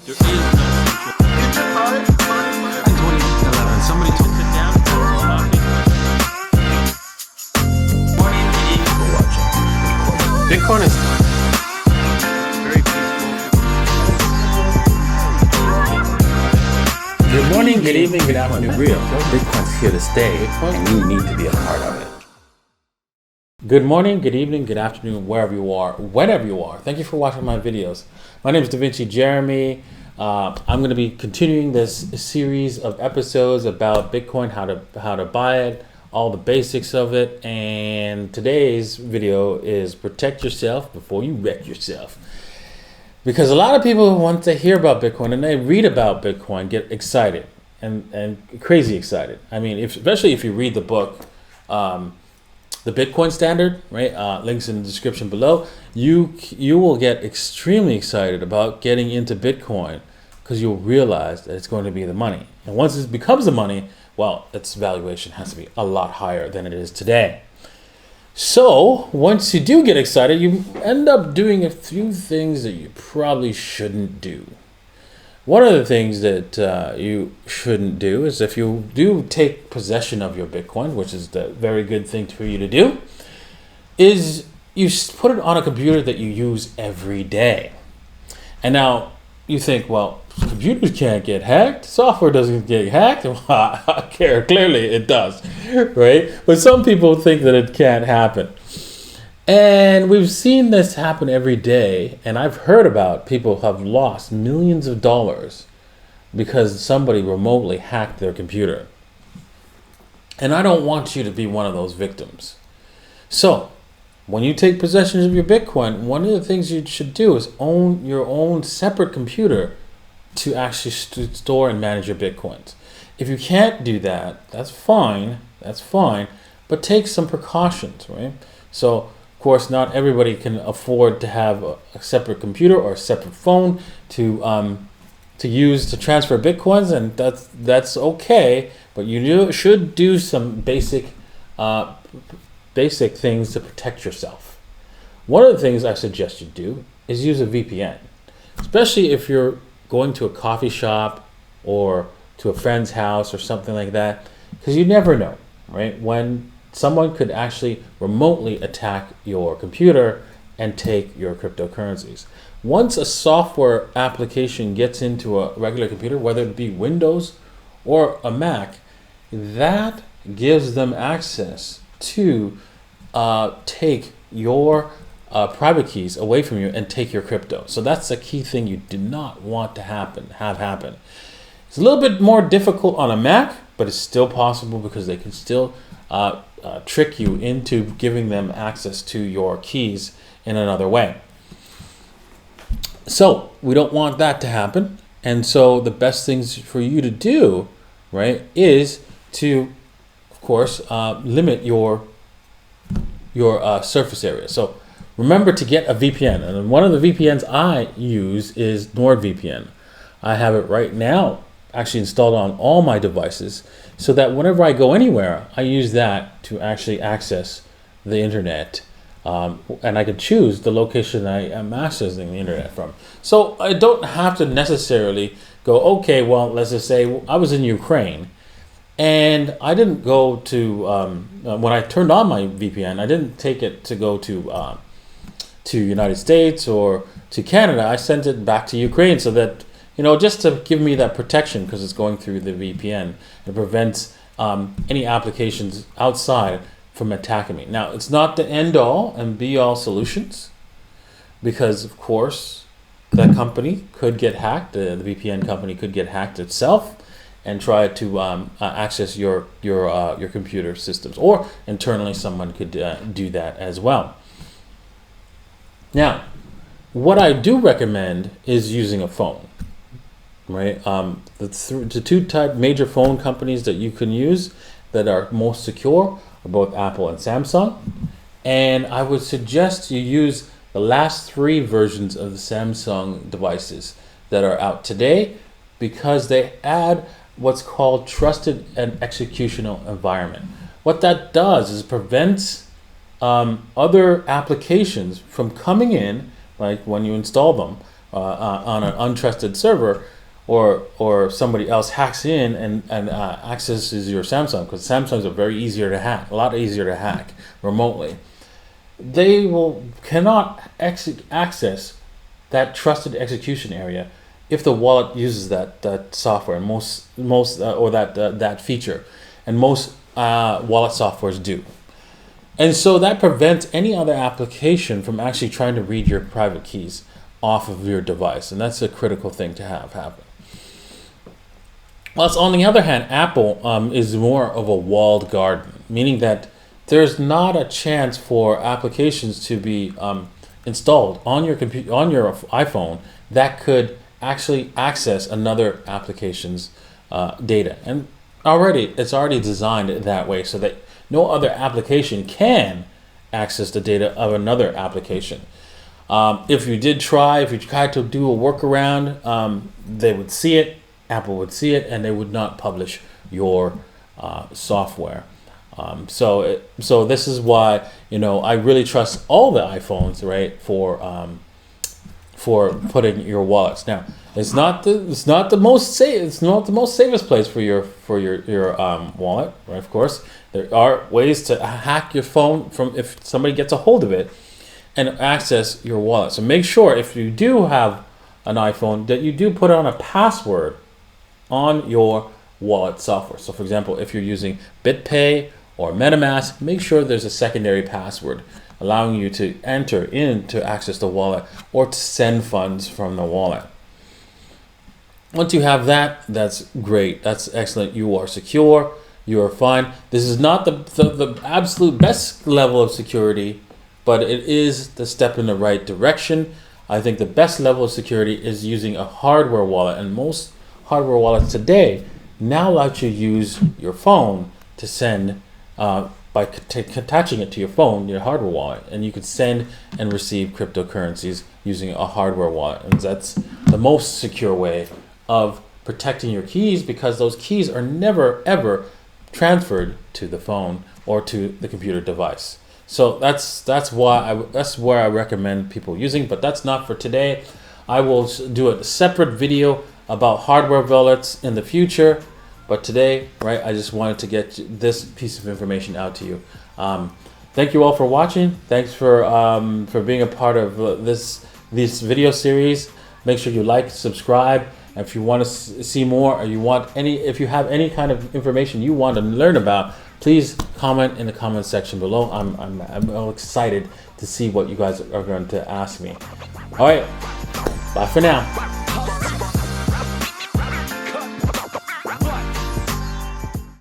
There is no central. In 2011, somebody took it down. Morning, Bitcoin is very peaceful. Good morning, good evening, good afternoon. Real Bitcoin's here to stay, and you need to be a part of it. Good morning, good evening, good afternoon, wherever you are, whenever you are. Thank you for watching my videos. My name is Da Vinci Jeremy. I'm going to be continuing this series of episodes about Bitcoin, how to buy it, all the basics of it. And today's video is protect yourself before you wreck yourself. Because a lot of people want to hear about Bitcoin and they read about Bitcoin, get excited and crazy excited. I mean, especially if you read the book, The Bitcoin Standard, right? Links in the description below. You will get extremely excited about getting into Bitcoin because you'll realize that it's going to be the money. And once it becomes the money, well, its valuation has to be a lot higher than it is today. So once you do get excited, you end up doing a few things that you probably shouldn't do. One of the things that you shouldn't do is if you do take possession of your Bitcoin, which is the very good thing for you to do, is you put it on a computer that you use every day. And now you think, well, computers can't get hacked. Software doesn't get hacked. Well, clearly it does, right? But some people think that it can't happen. And we've seen this happen every day, and I've heard about people who have lost millions of dollars because somebody remotely hacked their computer. And I don't want you to be one of those victims. So, when you take possession of your Bitcoin, one of the things you should do is own your own separate computer to actually store and manage your Bitcoins. If you can't do that, that's fine, but take some precautions, right? So, of course, not everybody can afford to have a separate computer or a separate phone to use to transfer Bitcoins, and that's okay. But you should do some basic things to protect yourself. One of the things I suggest you do is use a VPN, especially if you're going to a coffee shop or to a friend's house or something like that, because you never know, right? When someone could actually remotely attack your computer and take your cryptocurrencies. Once a software application gets into a regular computer, whether it be Windows or a Mac, that gives them access to take your private keys away from you and take your crypto. So that's a key thing you do not want to have happen. It's a little bit more difficult on a Mac, but it's still possible because they can still trick you into giving them access to your keys in another way. So we don't want that to happen. And so the best things for you to do, right, is to, of course, limit your surface area. So remember to get a VPN. And one of the VPNs I use is NordVPN. I have it right now actually installed on all my devices, so that whenever I go anywhere, I use that to actually access the internet. And I can choose the location I am accessing the internet from. So I don't have to necessarily go, okay, well, let's just say I was in Ukraine and I didn't go to, when I turned on my VPN, I didn't take it to go to United States or to Canada. I sent it back to Ukraine so that, just to give me that protection, because it's going through the VPN. It prevents any applications outside from attacking me. Now, it's not the end-all and be-all solutions, because, of course, that company could get hacked. The VPN company could get hacked itself and try to access your computer systems. Or internally, someone could do that as well. Now, what I do recommend is using a phone. Right, the two major phone companies that you can use that are most secure are both Apple and Samsung, and I would suggest you use the last 3 versions of the Samsung devices that are out today, because they add what's called trusted and executional environment. What that does is prevents other applications from coming in, like when you install them, on an untrusted server, or somebody else hacks in and accesses your Samsung, because Samsungs are very easier to hack, a lot easier to hack remotely. They cannot access that trusted execution area if the wallet uses that software, and that feature, and most wallet softwares do. And so that prevents any other application from actually trying to read your private keys off of your device, and that's a critical thing to have happen. Whilst on the other hand, Apple is more of a walled garden, meaning that there's not a chance for applications to be installed on your computer, on your iPhone, that could actually access another application's data. And it's already designed that way so that no other application can access the data of another application. If you tried to do a workaround, they would see it, Apple would see it, and they would not publish your software. So this is why, I really trust all the iPhones, right, for putting your wallets. Now, it's not the most safest place for your wallet, right? Of course, there are ways to hack your phone if somebody gets a hold of it and access your wallet. So make sure, if you do have an iPhone, that you do put on a password on your wallet software. So for example, if you're using BitPay or MetaMask, make sure there's a secondary password allowing you to enter in to access the wallet or to send funds from the wallet. Once you have that, that's great. That's excellent. You are secure. You are fine. This is not the absolute best level of security, but it is the step in the right direction. I think the best level of security is using a hardware wallet, and most hardware wallets today now allow you to use your phone to send by attaching it to your phone, your hardware wallet, and you could send and receive cryptocurrencies using a hardware wallet. And that's the most secure way of protecting your keys, because those keys are never ever transferred to the phone or to the computer device. So that's where I recommend people using, but that's not for today. I will do a separate video about hardware wallets in the future, but today, right, I just wanted to get this piece of information out to you. Thank you all for watching. Thanks for being a part of this video series. Make sure you like, subscribe. If you want to see more, or if you have any kind of information you want to learn about, please comment in the comment section below. I'm all excited to see what you guys are going to ask me. All right, bye for now.